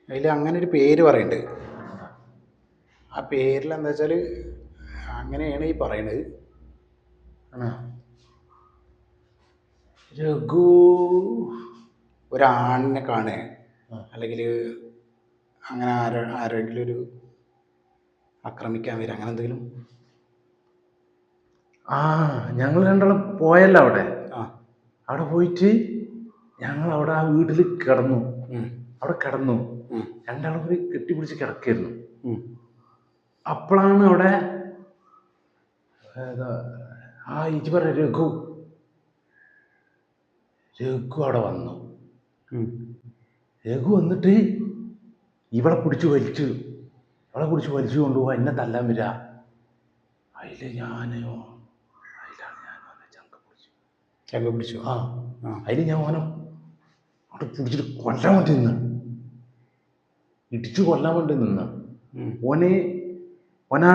അതിൽ അങ്ങനെ ഒരു പേര് പറയുന്നുണ്ട്. ആ പേരിൽ എന്താ വെച്ചാൽ അങ്ങനെയാണ് ഈ പറയണത്. ആണോ? രഘു ഒരാണിനെ കാണുക, അല്ലെങ്കിൽ അങ്ങനെ ആരെങ്കിലും ഒരു ആക്രമിക്കാൻ വരിക, അങ്ങനെ എന്തെങ്കിലും. ആ, ഞങ്ങൾ രണ്ടാളും പോയല്ലോ അവിടെ. ആ അവിടെ പോയിട്ട് ഞങ്ങൾ അവിടെ ആ വീട്ടിൽ കിടന്നു. ഉം. അവിടെ കിടന്നു. ഉം. രണ്ടാളും കൂടി കെട്ടിപ്പിടിച്ച് കിടക്കായിരുന്നു. ഉം. അപ്പോഴാണ് അവിടെ ഇജ്ജ് പറ രഘു അവിടെ വന്നു. ഉം. രഘു വന്നിട്ട് ഇവളെ പിടിച്ച് വലിച്ചു കൊണ്ടുപോവാ, എന്നെ തല്ലാൻ വരിക. അതിലാണ് ഞാൻ ചങ്ക പിടിച്ചു. ആ, അതിൽ ഞാൻ ഓനെ അവിടെ പിടിച്ചിട്ട് കൊല്ലാൻ വേണ്ടി നിന്ന്, ഇടിച്ചു കൊല്ലാൻ വേണ്ടി നിന്ന്. ഓനാണ്